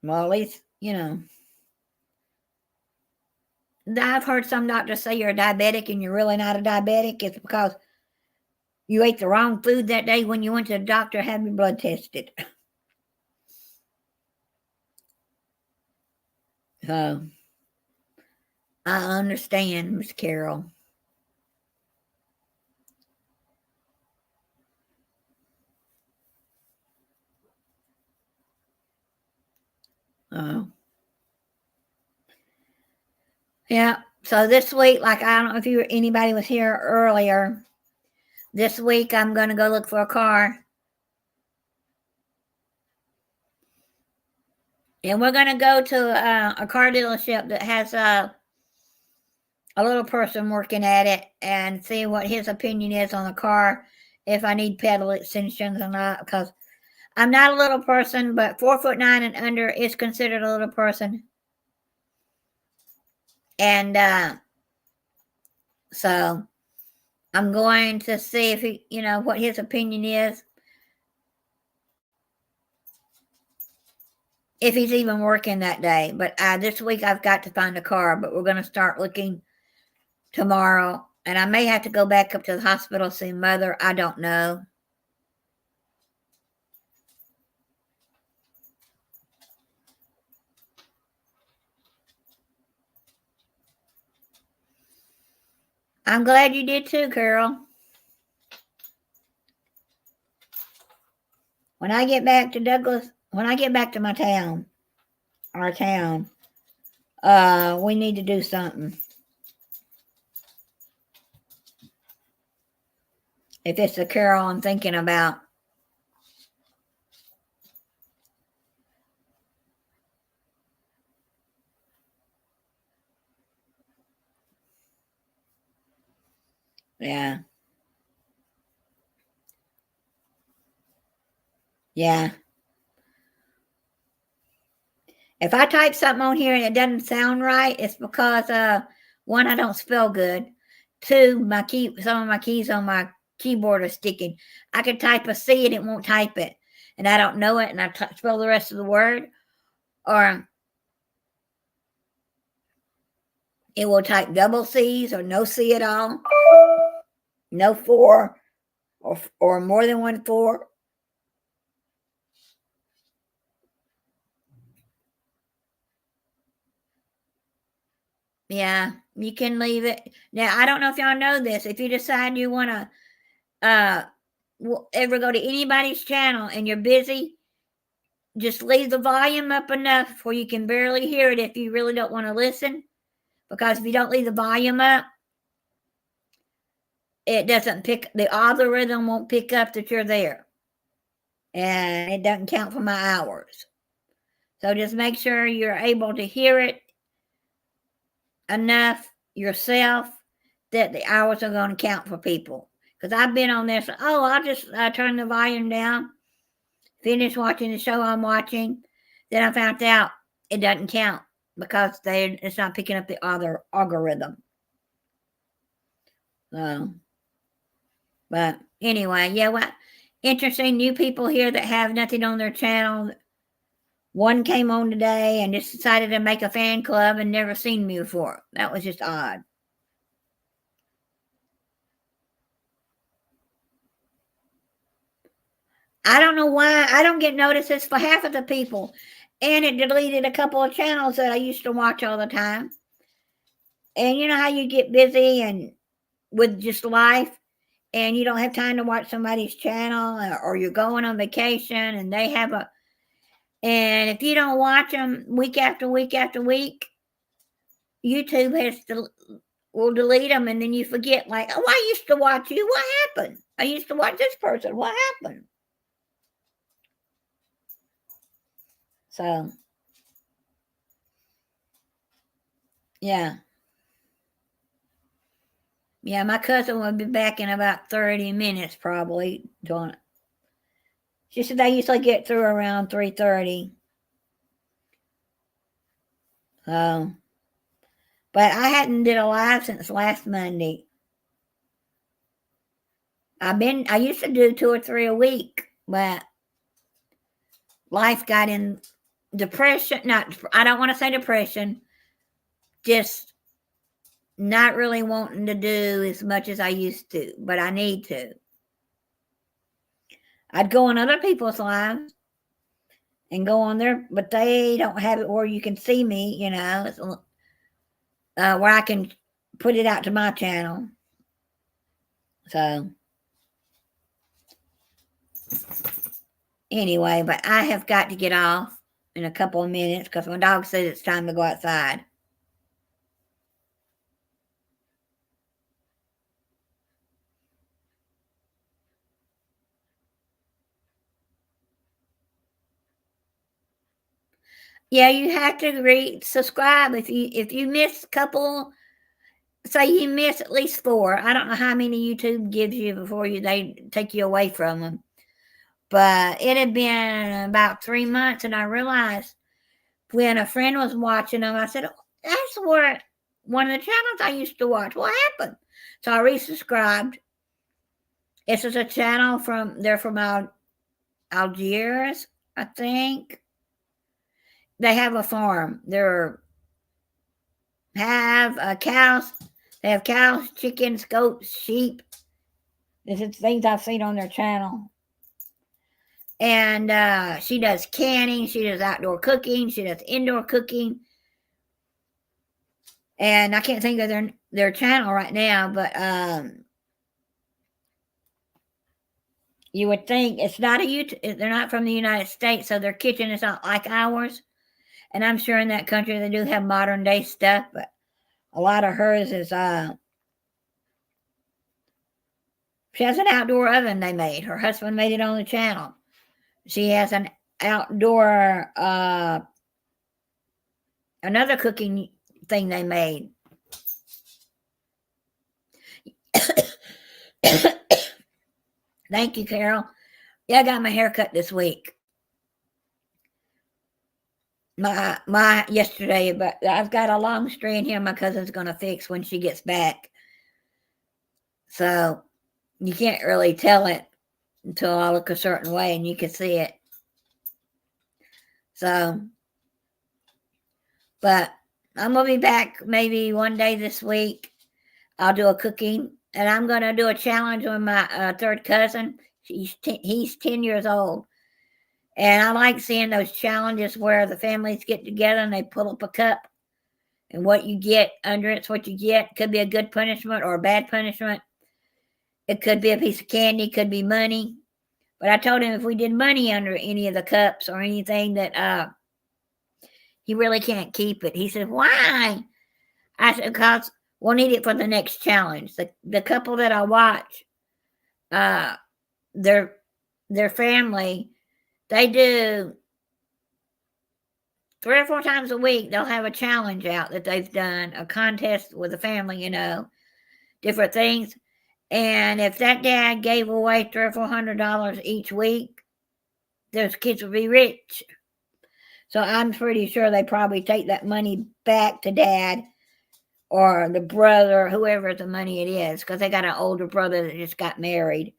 Well, at least, I've heard some doctors say you're a diabetic and you're really not a diabetic. It's because you ate the wrong food that day when you went to the doctor to have your blood tested. So, I understand, Miss Carol. Oh. Yeah. So this week, like I don't know if anybody was here earlier. This week I'm going to go look for a car. And we're going to go to a car dealership that has a little person working at it and see what his opinion is on the car, if I need pedal extensions or not, because I'm not a little person, but 4'9" and under is considered a little person. And so I'm going to see if he, what his opinion is. If he's even working that day. But this week I've got to find a car, but we're going to start looking tomorrow. And I may have to go back up to the hospital to see Mother. I don't know. I'm glad you did too, Carol. When I get back to Douglas, when I get back to my town, our town, we need to do something. If it's the Carol I'm thinking about. Yeah. Yeah. If I type something on here and it doesn't sound right, it's because one, I don't spell good. Two, some of my keys on my keyboard are sticking. I could type a C and it won't type it, and I don't know it, and I spell the rest of the word, or it will type double C's or no C at all, no 4, or more than 1 4. Yeah, you can leave it. Now, I don't know if y'all know this. If you decide you want to ever go to anybody's channel and you're busy, just leave the volume up enough where you can barely hear it if you really don't want to listen. Because if you don't leave the volume up, it doesn't the algorithm won't pick up that you're there. And it doesn't count for my hours. So just make sure you're able to hear it enough yourself that the hours are going to count for people. Because I've been on this, I'll just turn the volume down, finish watching the show I'm watching. Then I found out it doesn't count because it's not picking up the other algorithm. So, but anyway, yeah, interesting new people here that have nothing on their channel. One came on today and just decided to make a fan club and never seen me before. That was just odd. I don't know why I don't get notices for half of the people. And it deleted a couple of channels that I used to watch all the time. And you know how you get busy and with just life and you don't have time to watch somebody's channel, or you're going on vacation and they have and if you don't watch them week after week after week, YouTube will delete them, and then you forget, like, oh, I used to watch you. What happened? I used to watch this person. What happened? So, yeah. Yeah, my cousin will be back in about 30 minutes probably. She said they usually get through around 3:30. So, but I hadn't did a live since last Monday. I used to do 2 or 3 a week, but life got in depression. I don't want to say depression, just not really wanting to do as much as I used to, but I need to. I'd go on other people's lives and go on there, but they don't have it where you can see me, where I can put it out to my channel. So, anyway, but I have got to get off in a couple of minutes because my dog says it's time to go outside. Yeah, you have to subscribe if you miss a couple. Say you miss at least 4. I don't know how many YouTube gives you before they take you away from them. But it had been about 3 months, and I realized when a friend was watching them, I said, oh, that's where one of the channels I used to watch. What happened? So I resubscribed. This is a channel from Algiers, I think. They have a farm. They have cows. They have cows, chickens, goats, sheep. This is things I've seen on their channel. And she does canning. She does outdoor cooking. She does indoor cooking. And I can't think of their channel right now, but you would think it's not they're not from the United States, so their kitchen is not like ours. And I'm sure in that country they do have modern day stuff, but a lot of hers is she has an outdoor oven they made. Her husband made it on the channel. She has an outdoor another cooking thing they made. Thank you, Carol. Yeah, I got my hair cut this week. My yesterday, but I've got a long strand here my cousin's gonna fix when she gets back. So you can't really tell it until I look a certain way and you can see it. So, but I'm gonna be back maybe one day this week. I'll do a cooking, and I'm gonna do a challenge with my third cousin. He's 10 years old. And I like seeing those challenges where the families get together and they pull up a cup, and what you get under it's what you get. Could be a good punishment or a bad punishment. It could be a piece of candy, could be money. But I told him if we did money under any of the cups or anything that he really can't keep it. He said, why? I said, because we'll need it for the next challenge. The couple that I watch, their family, they do 3 or 4 times a week. They'll have a challenge out that they've done, a contest with the family, different things. And if that dad gave away $300 or $400 each week, those kids would be rich. So I'm pretty sure they probably take that money back to dad or the brother, whoever the money it is, because they got an older brother that just got married,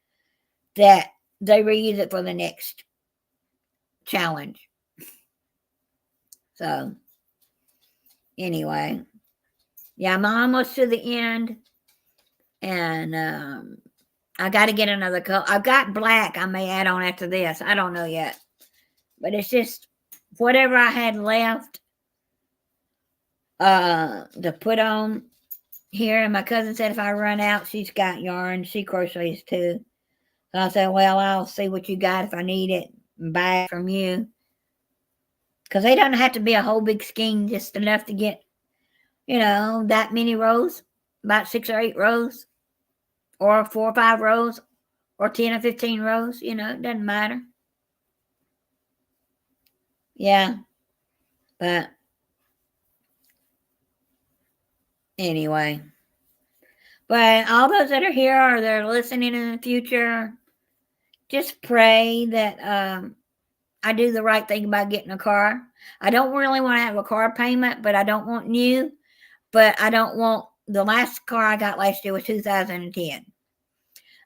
that they reuse it for the next challenge. So anyway, yeah, I'm almost to the end, and I got to get another color. I've got black I may add on after this. I don't know yet, but it's just whatever I had left to put on here. And my cousin said if I run out, she's got yarn. She crochets too. So I said, well, I'll see what you got if I need it and buy it from you. Because they don't have to be a whole big skein, just enough to get, that many rows, about 6 or 8 rows, or 4 or 5 rows, or 10 or 15 rows, it doesn't matter. Yeah. But anyway. But all those that are here or they're listening in the future, just pray that I do the right thing by getting a car. I don't really want to have a car payment, but I don't want new. But I don't want the last car I got last year was 2010.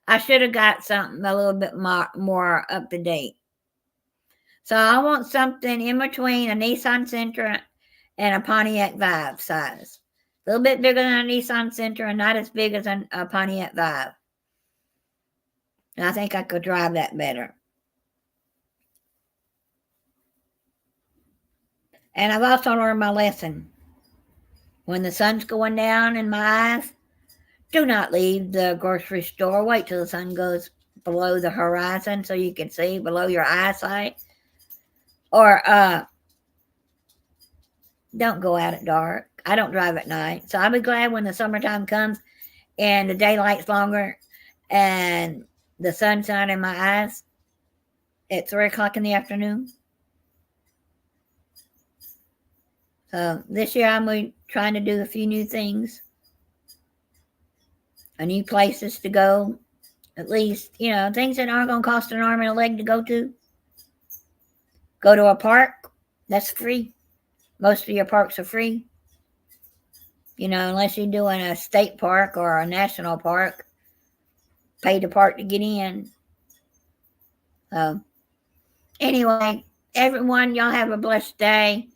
I should have got something a little bit more up to date. So I want something in between a Nissan Sentra and a Pontiac Vibe size. A little bit bigger than a Nissan Sentra and not as big as a Pontiac Vibe. And I think I could drive that better. And I've also learned my lesson. When the sun's going down in my eyes, do not leave the grocery store. Wait till the sun goes below the horizon so you can see below your eyesight. Or don't go out at dark. I don't drive at night. So I'll be glad when the summertime comes and the daylight's longer and the sun's not in my eyes at 3 o'clock in the afternoon. So this year I'm trying to do a few new things. New places to go. At least, things that aren't going to cost an arm and a leg to go to. Go to a park. That's free. Most of your parks are free. Unless you're doing a state park or a national park. Pay to park to get in. So, anyway, everyone, y'all have a blessed day.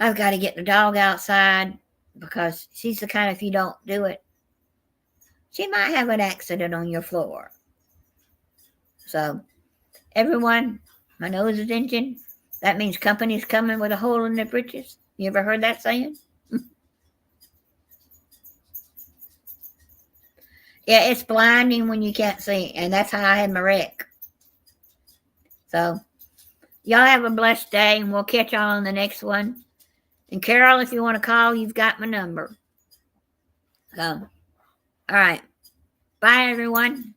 I've got to get the dog outside. because she's the kind, if you don't do it, she might have an accident on your floor. So, everyone, my nose is itching. That means company's coming with a hole in their britches. You ever heard that saying? Yeah, it's blinding when you can't see, and that's how I had my wreck. So, y'all have a blessed day, and we'll catch y'all on the next one. And Carol, if you want to call, you've got my number. So, all right. Bye, everyone.